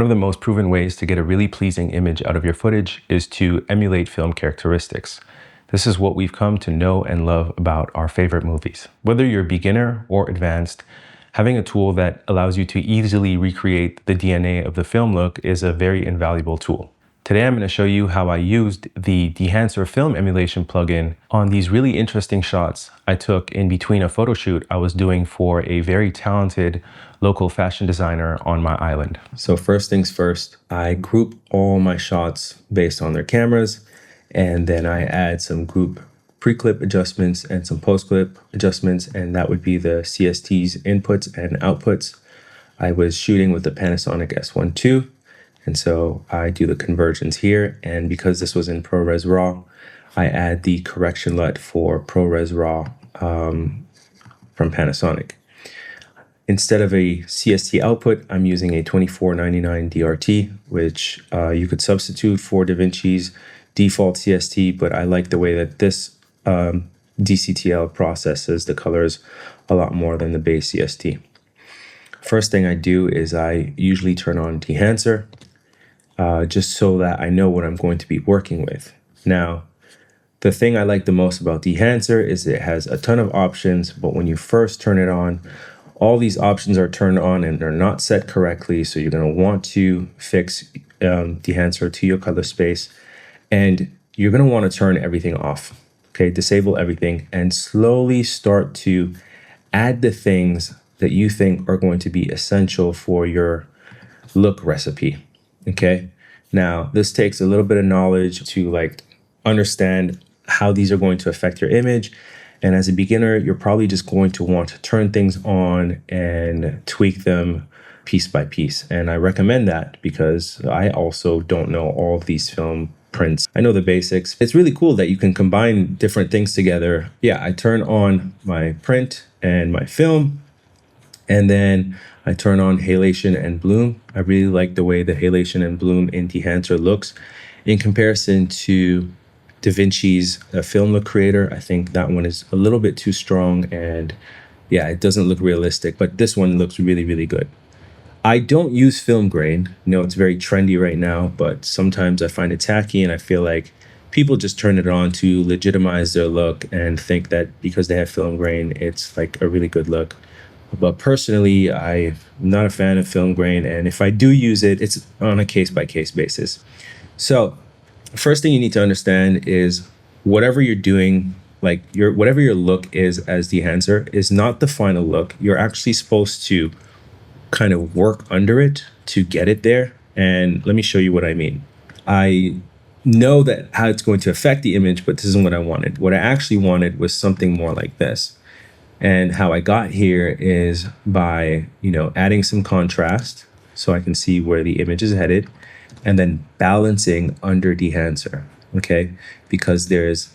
One of the most proven ways to get a really pleasing image out of your footage is to emulate film characteristics. This is what we've come to know and love about our favorite movies. Whether you're beginner or advanced, having a tool that allows you to easily recreate the DNA of the film look is a very invaluable tool. Today I'm going to show you how I used the Dehancer film emulation plugin on these really interesting shots I took in between a photo shoot I was doing for a very talented local fashion designer on my island. So first things first, I group all my shots based on their cameras, and then I add some group pre-clip adjustments and some post-clip adjustments, and that would be the CST's inputs and outputs. I was shooting with the Panasonic S1ii, and so I do the conversions here, and because this was in ProresRaw, I add the correction LUT for ProresRaw from Panasonic. Instead of a CST output, I'm using a 2499 DRT, which you could substitute for Davinci's default CST, but I like the way that this DCTL processes the colors a lot more than the base CST. First thing I do is I usually turn on Dehancer, just so that I know what I'm going to be working with. Now, the thing I like the most about Dehancer is it has a ton of options, but when you first turn it on, all these options are turned on and they're not set correctly. So you're going to want to fix Dehancer to your color space, and you're going to want to turn everything off. Okay, disable everything and slowly start to add the things that you think are going to be essential for your look recipe. Okay, now this takes a little bit of knowledge to understand how these are going to affect your image. And as a beginner, you're probably just going to want to turn things on and tweak them piece by piece. And I recommend that because I also don't know all of these film prints. I know the basics. It's really cool that you can combine different things together. Yeah, I turn on my print and my film, and then I turn on halation and bloom. I really like the way the halation and bloom in Dehancer looks in comparison to Davinci's film look creator. I think that one is a little bit too strong, and yeah, it doesn't look realistic, but this one looks really, really good. I don't use film grain. You know, it's very trendy right now, but sometimes I find it tacky, and I feel like people just turn it on to legitimize their look and think that because they have film grain, it's like a really good look. But personally, I'm not a fan of film grain, and if I do use it, it's on a case-by-case basis. So first thing you need to understand is whatever you're doing, whatever your look is as Dehancer is not the final look. You're actually supposed to kind of work under it to get it there. And let me show you what I mean. I know that how it's going to affect the image, but this isn't what I wanted. What I actually wanted was something more like this. And how I got here is by, adding some contrast so I can see where the image is headed, and then balancing under Dehancer, okay? Because there's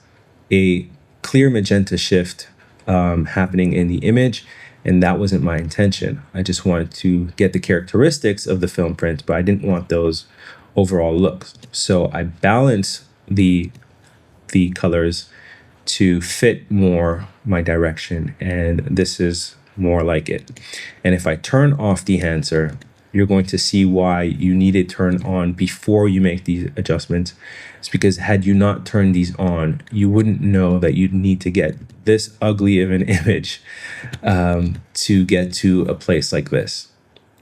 a clear magenta shift happening in the image, and that wasn't my intention. I just wanted to get the characteristics of the film print, but I didn't want those overall looks. So I balance the colors to fit more my direction, and this is more like it. And if I turn off Dehancer, you're going to see why you need it turned on before you make these adjustments. It's because had you not turned these on, you wouldn't know that you'd need to get this ugly of an image to get to a place like this,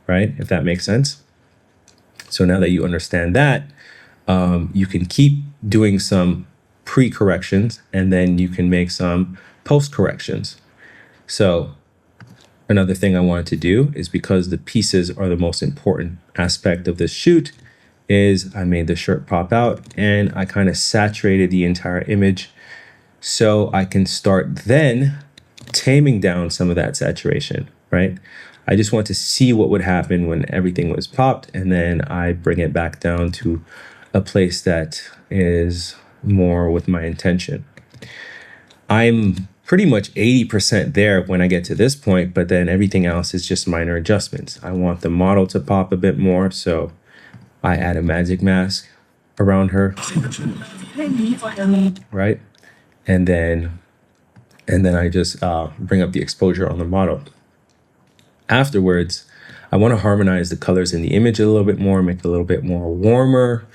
right? If that makes sense. So now that you understand that, you can keep doing some pre-corrections, and then you can make some post-corrections. So another thing I wanted to do is, because the pieces are the most important aspect of this shoot, is I made the shirt pop out and I kind of saturated the entire image so I can start then taming down some of that saturation, right? I just want to see what would happen when everything was popped, and then I bring it back down to a place that is more with my intention. I'm pretty much 80% there when I get to this point, but then everything else is just minor adjustments. I want the model to pop a bit more, so I add a magic mask around her, right? And then I just bring up the exposure on the model. Afterwards, I want to harmonize the colors in the image a little bit more, make it a little bit more warmer,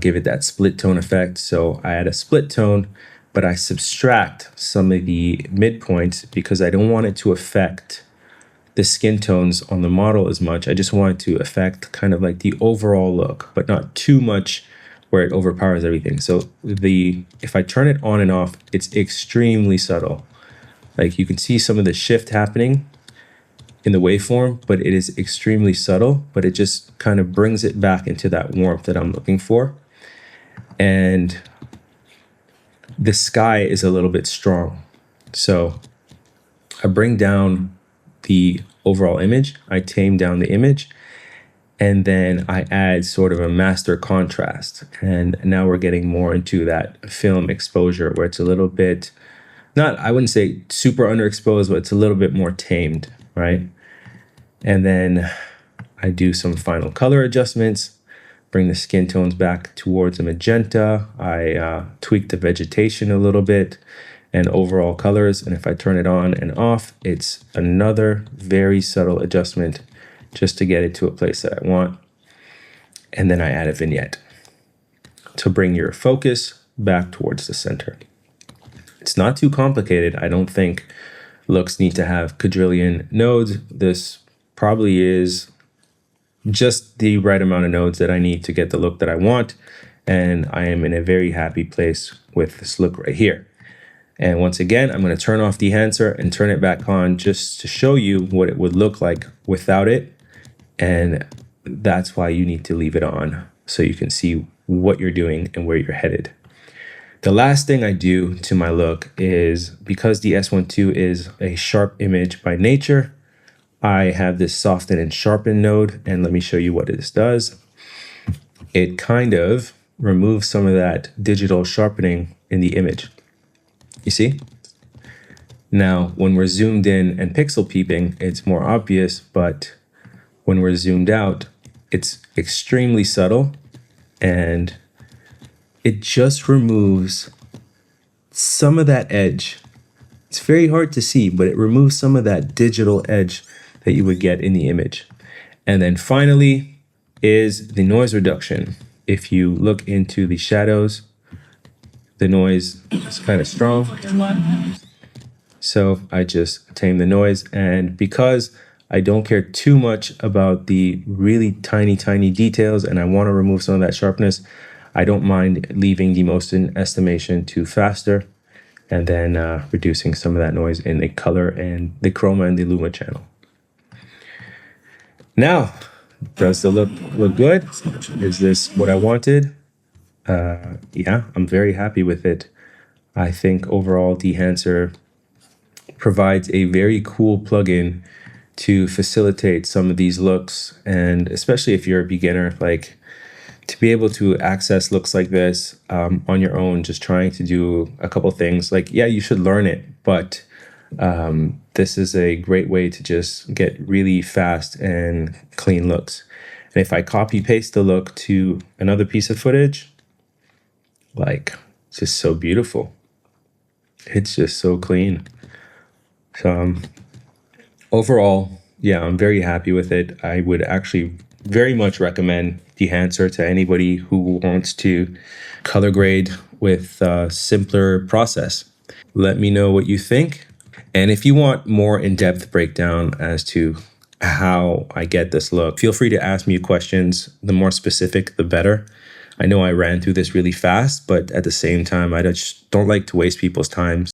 give it that split tone effect. So I add a split tone, but I subtract some of the midpoints because I don't want it to affect the skin tones on the model as much. I just want it to affect kind of like the overall look, but not too much where it overpowers everything. So if I turn it on and off, it's extremely subtle. Like you can see some of the shift happening in the waveform, but it is extremely subtle, but it just kind of brings it back into that warmth that I'm looking for. And the sky is a little bit strong. So I bring down the overall image, I tame down the image, and then I add sort of a master contrast. And now we're getting more into that film exposure where it's a little bit, I wouldn't say super underexposed, but it's a little bit more tamed, right? And then I do some final color adjustments, bring the skin tones back towards a magenta. I tweak the vegetation a little bit and overall colors. And if I turn it on and off, it's another very subtle adjustment just to get it to a place that I want. And then I add a vignette to bring your focus back towards the center. It's not too complicated. I don't think looks need to have quadrillion nodes. This probably is just the right amount of nodes that I need to get the look that I want. And I am in a very happy place with this look right here. And once again, I'm going to turn off Dehancer and turn it back on just to show you what it would look like without it. And that's why you need to leave it on so you can see what you're doing and where you're headed. The last thing I do to my look is, because the S1ii is a sharp image by nature, I have this soften and sharpen node, and let me show you what this does. It kind of removes some of that digital sharpening in the image. You see? Now, when we're zoomed in and pixel peeping, it's more obvious, but when we're zoomed out, it's extremely subtle, and it just removes some of that edge. It's very hard to see, but it removes some of that digital edge that you would get in the image. And then finally is the noise reduction. If you look into the shadows, the noise is kind of strong. So I just tame the noise. And because I don't care too much about the really tiny, tiny details and I want to remove some of that sharpness, I don't mind leaving the Motion estimation to faster and then reducing some of that noise in the color and the chroma and the luma channel. Now, does the look good? Is this what I wanted? Yeah, I'm very happy with it. I think overall Dehancer provides a very cool plugin to facilitate some of these looks, and especially if you're a beginner, like to be able to access looks like this on your own, just trying to do a couple things. Like, yeah, you should learn it, but this is a great way to just get really fast and clean looks. And if I copy paste the look to another piece of footage, like, it's just so beautiful. It's just so clean. So overall, yeah, I'm very happy with it. I would actually very much recommend Dehancer to anybody who wants to color grade with a simpler process. Let me know what you think. And if you want more in-depth breakdown as to how I get this look, feel free to ask me questions. The more specific, the better. I know I ran through this really fast, but at the same time, I just don't like to waste people's time.